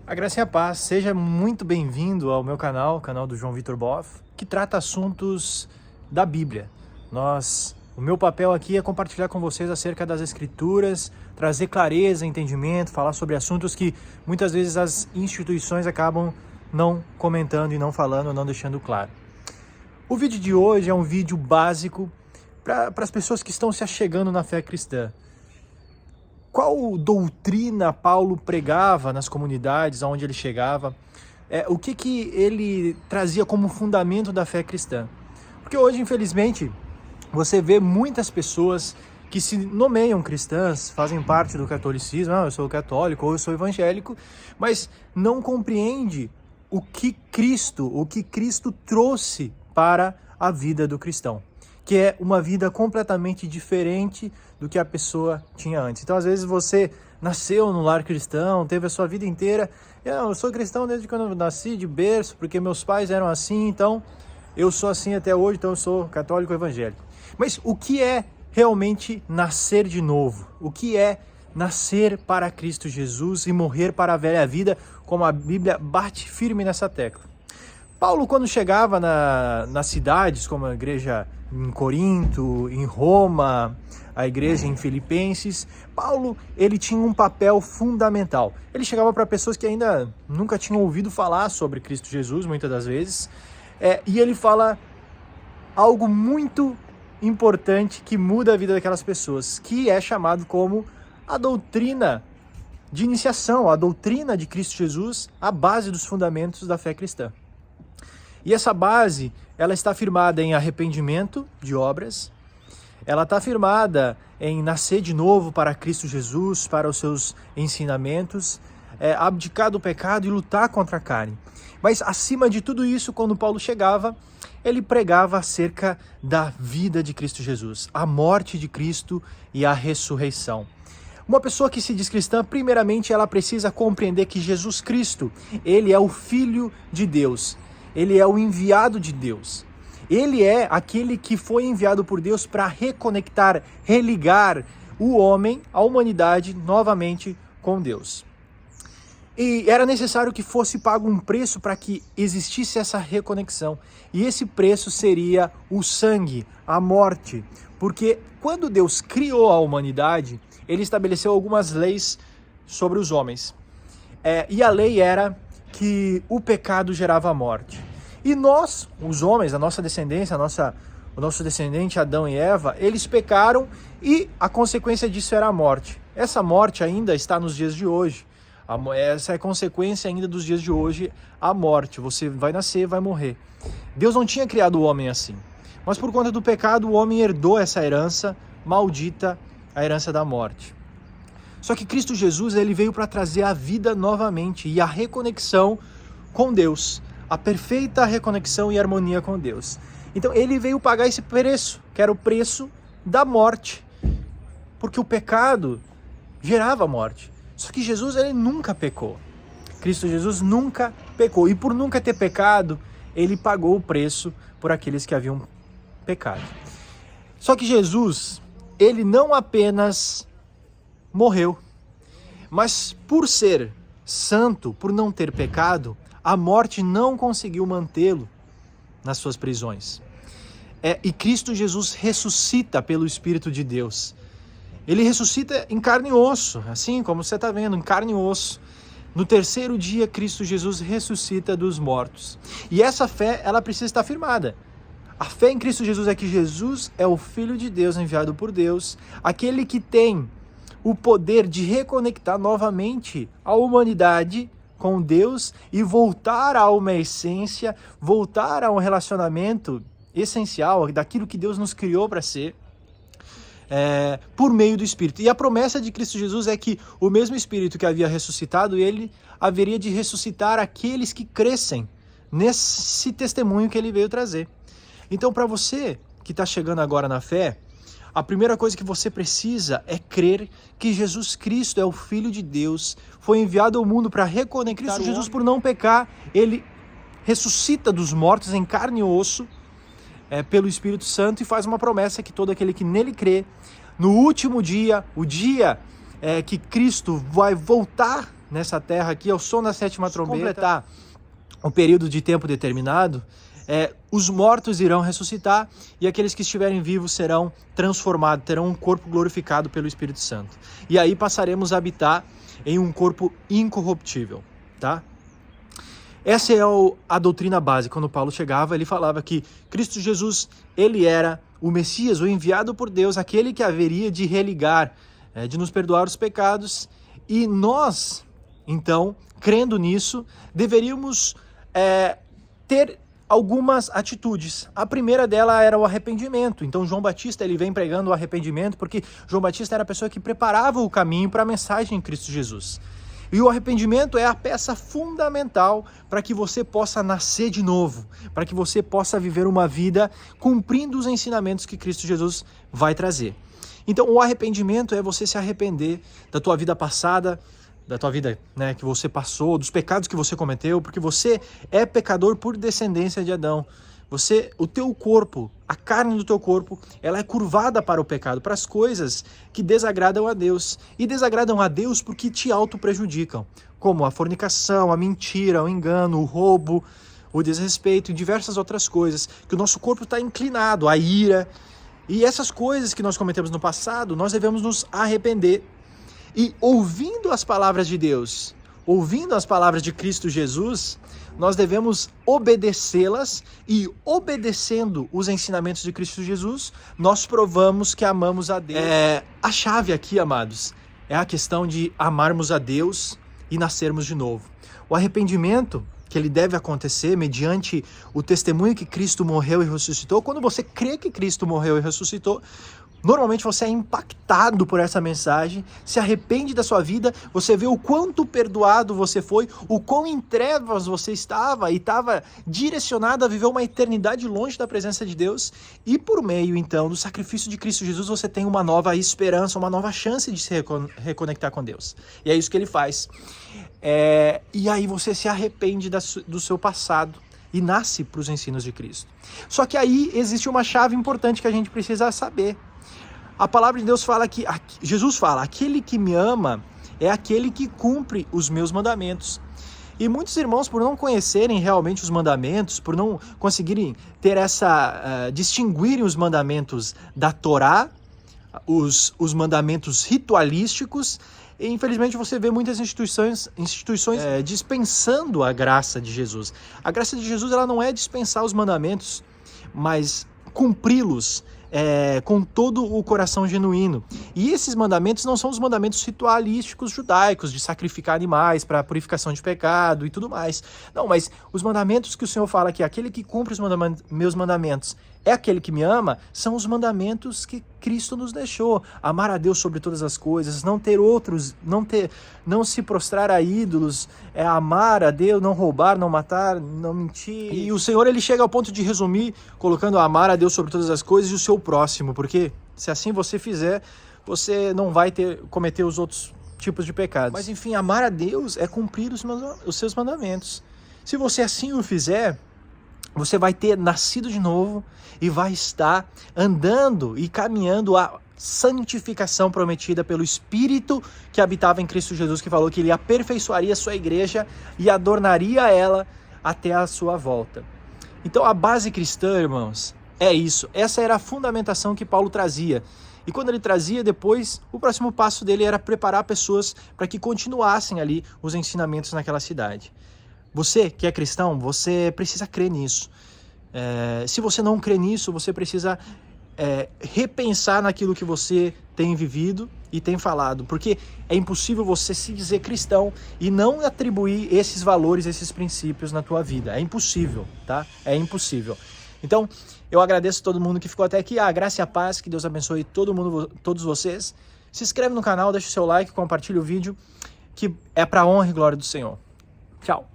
A graça e a paz, seja muito bem-vindo ao meu canal, o canal do João Vitor Boff, que trata assuntos da Bíblia. O meu papel aqui é compartilhar com vocês acerca das Escrituras, trazer clareza, entendimento, falar sobre assuntos que muitas vezes as instituições acabam não comentando e não falando, não deixando claro. O vídeo de hoje é um vídeo básico para as pessoas que estão se achegando na fé cristã. Qual doutrina Paulo pregava nas comunidades aonde ele chegava? O que ele trazia como fundamento da fé cristã? Porque hoje, infelizmente, você vê muitas pessoas que se nomeiam cristãs, fazem parte do catolicismo, eu sou católico ou eu sou evangélico, mas não compreende o que Cristo trouxe para a vida do cristão, que é uma vida completamente diferente do que a pessoa tinha antes. Então, às vezes, você nasceu no lar cristão, teve a sua vida inteira. Eu sou cristão desde quando eu nasci, de berço, porque meus pais eram assim, então eu sou assim até hoje, então eu sou católico evangélico. Mas o que é realmente nascer de novo? O que é nascer para Cristo Jesus e morrer para a velha vida, como a Bíblia bate firme nessa tecla? Paulo, quando chegava nas cidades, como a igreja em Corinto, em Roma, a igreja em Filipenses, Paulo, ele tinha um papel fundamental. Ele chegava para pessoas que ainda nunca tinham ouvido falar sobre Cristo Jesus, muitas das vezes, e ele fala algo muito importante que muda a vida daquelas pessoas, que é chamado como a doutrina de iniciação, a doutrina de Cristo Jesus, a base dos fundamentos da fé cristã. E essa base, ela está firmada em arrependimento de obras, ela está firmada em nascer de novo para Cristo Jesus, para os seus ensinamentos, abdicar do pecado e lutar contra a carne. Mas acima de tudo isso, quando Paulo chegava, ele pregava acerca da vida de Cristo Jesus, a morte de Cristo e a ressurreição. Uma pessoa que se diz cristã, primeiramente, ela precisa compreender que Jesus Cristo, ele é o Filho de Deus. Ele é o enviado de Deus. Ele é aquele que foi enviado por Deus para reconectar, religar o homem, a humanidade, novamente com Deus. E era necessário que fosse pago um preço para que existisse essa reconexão. E esse preço seria o sangue, a morte. Porque quando Deus criou a humanidade, ele estabeleceu algumas leis sobre os homens. E a lei era que o pecado gerava a morte. E nós, os homens, a nossa descendência, o nosso descendente Adão e Eva, eles pecaram e a consequência disso era a morte. Essa morte ainda está nos dias de hoje. Essa é a consequência ainda dos dias de hoje, a morte. Você vai nascer, vai morrer. Deus não tinha criado o homem assim. Mas por conta do pecado, o homem herdou essa herança maldita, a herança da morte. Só que Cristo Jesus, ele veio para trazer a vida novamente e a reconexão com Deus, a perfeita reconexão e harmonia com Deus. Então ele veio pagar esse preço, que era o preço da morte, porque o pecado gerava morte. Só que Jesus, ele nunca pecou. Cristo Jesus nunca pecou, e por nunca ter pecado, ele pagou o preço por aqueles que haviam pecado. Só que Jesus, ele não apenas morreu, mas por ser santo, por não ter pecado, a morte não conseguiu mantê-lo nas suas prisões. E Cristo Jesus ressuscita pelo Espírito de Deus. Ele ressuscita em carne e osso, assim como você está vendo, em carne e osso. No terceiro dia, Cristo Jesus ressuscita dos mortos. E essa fé, ela precisa estar firmada. A fé em Cristo Jesus é que Jesus é o Filho de Deus enviado por Deus, aquele que tem o poder de reconectar novamente a humanidade com Deus e voltar a uma essência, voltar a um relacionamento essencial, daquilo que Deus nos criou para ser, por meio do Espírito. E a promessa de Cristo Jesus é que o mesmo Espírito que havia ressuscitado, ele haveria de ressuscitar aqueles que crescem nesse testemunho que ele veio trazer. Então, para você que está chegando agora na fé, a primeira coisa que você precisa é crer que Jesus Cristo é o Filho de Deus, foi enviado ao mundo para reconectar Cristo Jesus por não pecar, ele ressuscita dos mortos em carne e osso, pelo Espírito Santo, e faz uma promessa que todo aquele que nele crê, no último dia, o dia que Cristo vai voltar nessa terra aqui, ao som da sétima trombeta, completar um período de tempo determinado, os mortos irão ressuscitar e aqueles que estiverem vivos serão transformados, terão um corpo glorificado pelo Espírito Santo. E aí passaremos a habitar em um corpo incorruptível, tá? Essa é a doutrina básica. Quando Paulo chegava, ele falava que Cristo Jesus, ele era o Messias, o enviado por Deus, aquele que haveria de religar, de nos perdoar os pecados. E nós, então, crendo nisso, deveríamos ter algumas atitudes. A primeira dela era o arrependimento. Então João Batista, ele vem pregando o arrependimento porque João Batista era a pessoa que preparava o caminho para a mensagem em Cristo Jesus. E o arrependimento é a peça fundamental para que você possa nascer de novo, para que você possa viver uma vida cumprindo os ensinamentos que Cristo Jesus vai trazer. Então o arrependimento é você se arrepender da tua vida passada, da tua vida, né, que você passou, dos pecados que você cometeu, porque você é pecador por descendência de Adão. O teu corpo, a carne do teu corpo, ela é curvada para o pecado, para as coisas que desagradam a Deus. E desagradam a Deus porque te auto-prejudicam, como a fornicação, a mentira, o engano, o roubo, o desrespeito e diversas outras coisas, que o nosso corpo está inclinado, a ira. E essas coisas que nós cometemos no passado, nós devemos nos arrepender. E ouvindo as palavras de Deus, ouvindo as palavras de Cristo Jesus, nós devemos obedecê-las e obedecendo os ensinamentos de Cristo Jesus, nós provamos que amamos a Deus. A chave aqui, amados, é a questão de amarmos a Deus e nascermos de novo. O arrependimento que ele deve acontecer mediante o testemunho que Cristo morreu e ressuscitou. Quando você crê que Cristo morreu e ressuscitou, normalmente você é impactado por essa mensagem, se arrepende da sua vida, você vê o quanto perdoado você foi, o quão em trevas você estava e estava direcionado a viver uma eternidade longe da presença de Deus. E por meio, então, do sacrifício de Cristo Jesus, você tem uma nova esperança, uma nova chance de se reconectar com Deus. E é isso que ele faz. E aí você se arrepende do seu passado e nasce para os ensinos de Cristo. Só que aí existe uma chave importante que a gente precisa saber. A palavra de Deus fala que, Jesus fala, aquele que me ama é aquele que cumpre os meus mandamentos. E muitos irmãos, por não conhecerem realmente os mandamentos, por não conseguirem ter distinguirem os mandamentos da Torá, os mandamentos ritualísticos, e infelizmente você vê muitas instituições dispensando a graça de Jesus. A graça de Jesus, ela não é dispensar os mandamentos, mas cumpri-los com todo o coração genuíno. E esses mandamentos não são os mandamentos ritualísticos judaicos, de sacrificar animais para purificação de pecado e tudo mais. Não, mas os mandamentos que o Senhor fala que aquele que cumpre os meus mandamentos é aquele que me ama, são os mandamentos que Cristo nos deixou. Amar a Deus sobre todas as coisas, não ter outros, não se prostrar a ídolos, amar a Deus, não roubar, não matar, não mentir. E o Senhor, ele chega ao ponto de resumir, colocando amar a Deus sobre todas as coisas e o seu próximo, porque se assim você fizer, você não vai cometer os outros tipos de pecados. Mas enfim, amar a Deus é cumprir os seus mandamentos. Se você assim o fizer, você vai ter nascido de novo e vai estar andando e caminhando a santificação prometida pelo Espírito que habitava em Cristo Jesus, que falou que ele aperfeiçoaria a sua igreja e adornaria ela até a sua volta. Então a base cristã, irmãos, é isso. Essa era a fundamentação que Paulo trazia. E quando ele trazia depois, o próximo passo dele era preparar pessoas para que continuassem ali os ensinamentos naquela cidade. Você que é cristão, você precisa crer nisso. Se você não crê nisso, você precisa repensar naquilo que você tem vivido e tem falado. Porque é impossível você se dizer cristão e não atribuir esses valores, esses princípios na tua vida. É impossível, tá? É impossível. Então, eu agradeço a todo mundo que ficou até aqui. A graça e a paz, que Deus abençoe todos vocês. Se inscreve no canal, deixa o seu like, compartilha o vídeo, que é para a honra e glória do Senhor. Tchau!